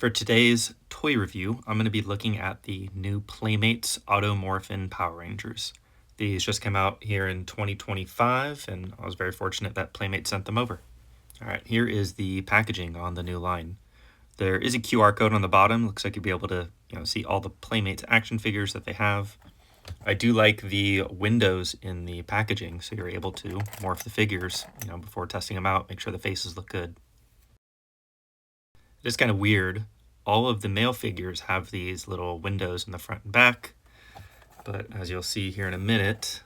For today's toy review, I'm going to be looking at the new Playmates Auto Morphin Power Rangers. These just came out here in 2025, and I was very fortunate that Playmates sent them over. All right, here is the packaging on the new line. There is a QR code on the bottom. Looks like you'll be able to see all the Playmates action figures that they have. I do like the windows in the packaging, so you're able to morph the figures before testing them out, make sure the faces look good. It is kind of weird. All of the male figures have these little windows in the front and back, but as you'll see here in a minute,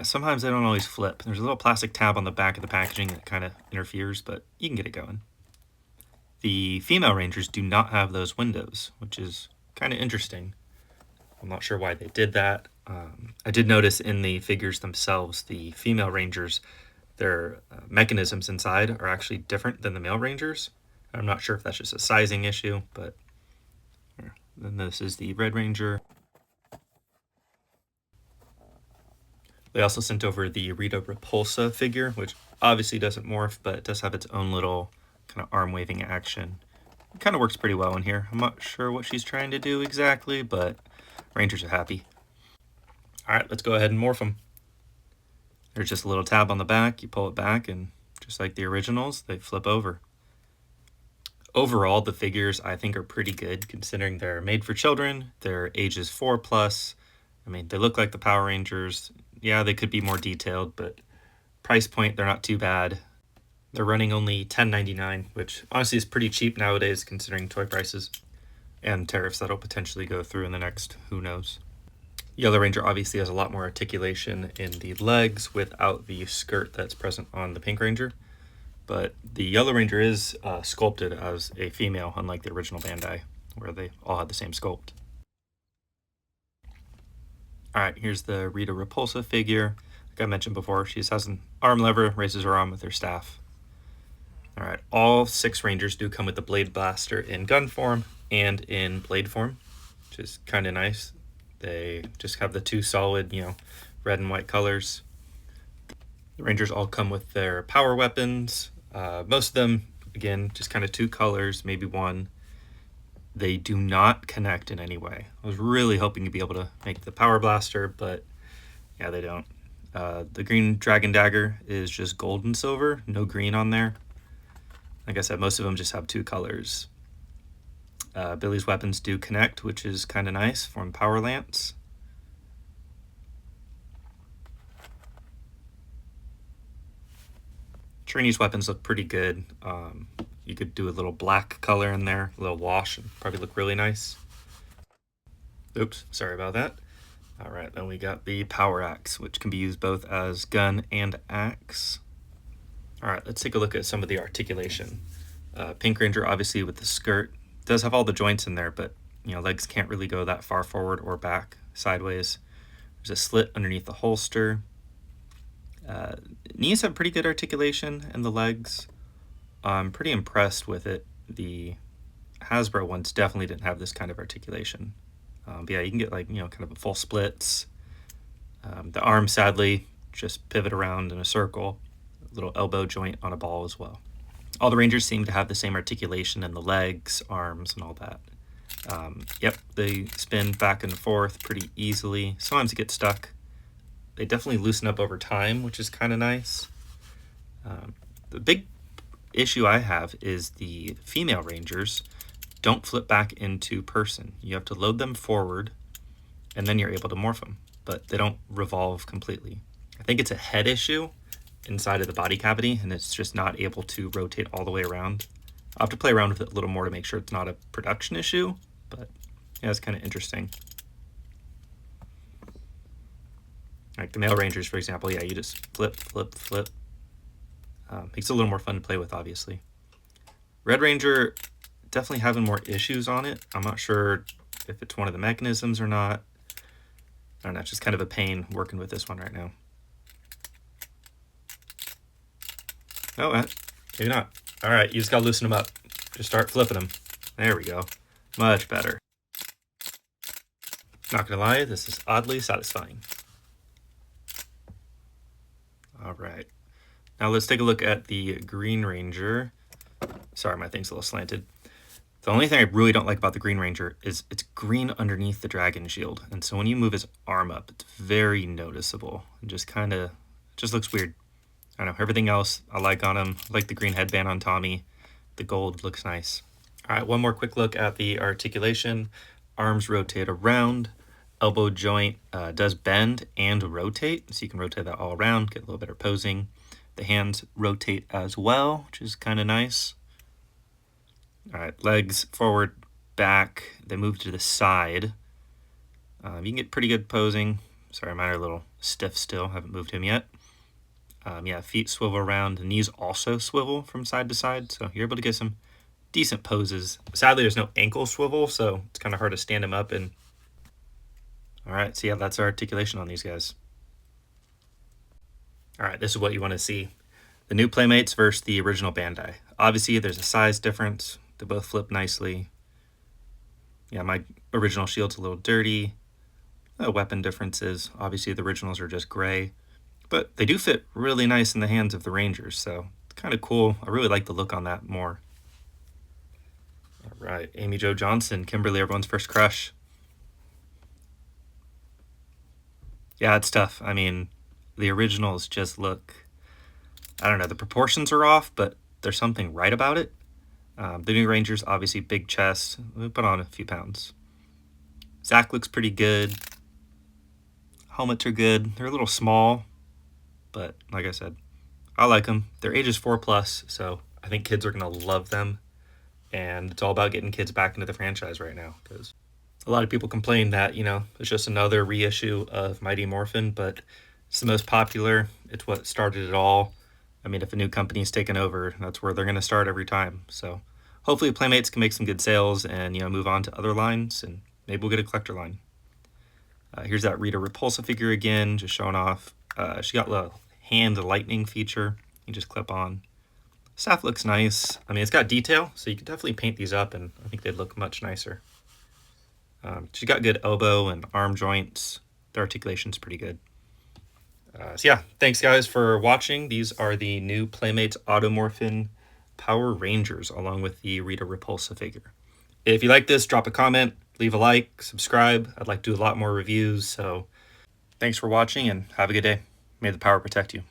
sometimes they don't always flip. There's a little plastic tab on the back of the packaging that kind of interferes, but you can get it going. The female Rangers do not have those windows, which is kind of interesting. I'm not sure why they did that. I did notice in the figures themselves, the female Rangers, their mechanisms inside are actually different than the male Rangers. I'm not sure if that's just a sizing issue, but then this is the Red Ranger. They also sent over the Rita Repulsa figure, which obviously doesn't morph, but it does have its own little kind of arm waving action. It kind of works pretty well in here. I'm not sure what she's trying to do exactly, but Rangers are happy. All right, let's go ahead and morph them. There's just a little tab on the back. You pull it back, and just like the originals, they flip over. Overall, the figures I think are pretty good considering they're made for children. They're ages 4+. I mean, they look like the Power Rangers. Yeah, they could be more detailed, but price point, they're not too bad. They're running only $10.99, which honestly is pretty cheap nowadays considering toy prices and tariffs that'll potentially go through in the next who knows. Yellow Ranger obviously has a lot more articulation in the legs without the skirt that's present on the Pink Ranger. But the Yellow Ranger is sculpted as a female, unlike the original Bandai, where they all had the same sculpt. All right, here's the Rita Repulsa figure. Like I mentioned before, she just has an arm lever, raises her arm with her staff. All right, all 6 Rangers do come with the Blade Blaster in gun form and in blade form, which is kind of nice. They just have the 2 solid, red and white colors. The Rangers all come with their power weapons. Most of them, again, just kind of 2 colors, maybe 1. They do not connect in any way. I was really hoping to be able to make the power blaster, but yeah, they don't. The green dragon dagger is just gold and silver, no green on there. Like I said, most of them just have 2 colors. Billy's weapons do connect, which is kind of nice, form power lance. Trini's weapons look pretty good. You could do a little black color in there, a little wash, and probably look really nice. Oops, sorry about that. All right, then we got the power axe, which can be used both as gun and axe. All right, let's take a look at some of the articulation. Pink Ranger, obviously with the skirt, does have all the joints in there, but legs can't really go that far forward or back, sideways. There's a slit underneath the holster. Knees have pretty good articulation in the legs. I'm pretty impressed with it. The Hasbro ones definitely didn't have this kind of articulation. But yeah, you can get kind of a full splits. The arms, sadly, just pivot around in a circle. A little elbow joint on a ball as well. All the Rangers seem to have the same articulation in the legs, arms, and all that. Yep, they spin back and forth pretty easily. Sometimes it gets stuck. They definitely loosen up over time, which is kind of nice. The big issue I have is the female Rangers don't flip back into person. You have to load them forward, and then you're able to morph them, but they don't revolve completely. I think it's a head issue inside of the body cavity, and it's just not able to rotate all the way around. I'll have to play around with it a little more to make sure it's not a production issue, but yeah, it's kind of interesting. Like the male Rangers, for example, yeah, you just flip, flip, flip. Makes it a little more fun to play with, obviously. Red Ranger, definitely having more issues on it. I'm not sure if it's one of the mechanisms or not. I don't know, it's just kind of a pain working with this one right now. Oh, maybe not. All right, you just gotta loosen them up. Just start flipping them. There we go. Much better. Not gonna lie, this is oddly satisfying. All right. Now let's take a look at the Green Ranger. Sorry, my thing's a little slanted. The only thing I really don't like about the Green Ranger is it's green underneath the dragon shield. And so when you move his arm up, it's very noticeable. It just looks weird. I don't know, everything else I like on him. I like the green headband on Tommy. The gold looks nice. All right, one more quick look at the articulation. Arms rotate around. Elbow joint does bend and rotate, so you can rotate that all around, get a little better posing. The hands rotate as well, which is kind of nice. All right, legs forward, back. They move to the side. You can get pretty good posing. Sorry, mine are a little stiff still. Haven't moved him yet. Yeah, feet swivel around. The knees also swivel from side to side, so you're able to get some decent poses. Sadly, there's no ankle swivel, so it's kind of hard to stand him up. And all right, so yeah, that's our articulation on these guys. All right, this is what you want to see. The new Playmates versus the original Bandai. Obviously, there's a size difference. They both flip nicely. Yeah, my original shield's a little dirty. Weapon differences. Obviously, the originals are just gray. But they do fit really nice in the hands of the Rangers, so it's kind of cool. I really like the look on that more. All right, Amy Jo Johnson, Kimberly, everyone's first crush. Yeah, it's tough. I mean, the originals just look, I don't know, the proportions are off, but there's something right about it. The new Rangers, obviously big chest. We put on a few pounds. Zach looks pretty good. Helmets are good. They're a little small, but like I said, I like them. Their age is 4+, so I think kids are going to love them. And it's all about getting kids back into the franchise right now, because a lot of people complain that, you know, it's just another reissue of Mighty Morphin, but it's the most popular. It's what started it all. I mean, if a new company's taken over, that's where they're going to start every time. So hopefully Playmates can make some good sales and, you know, move on to other lines, and maybe we'll get a collector line. Here's that Rita Repulsa figure again, just showing off. She got the hand lightning feature. You just clip on. Staff looks nice. I mean, it's got detail, so you can definitely paint these up, and I think they'd look much nicer. She's got good elbow and arm joints. The articulation's pretty good. So yeah, thanks guys for watching. These are the new Playmates Auto Morphin Power Rangers, along with the Rita Repulsa figure. If you like this, drop a comment, leave a like, subscribe. I'd like to do a lot more reviews, so thanks for watching and have a good day. May the power protect you.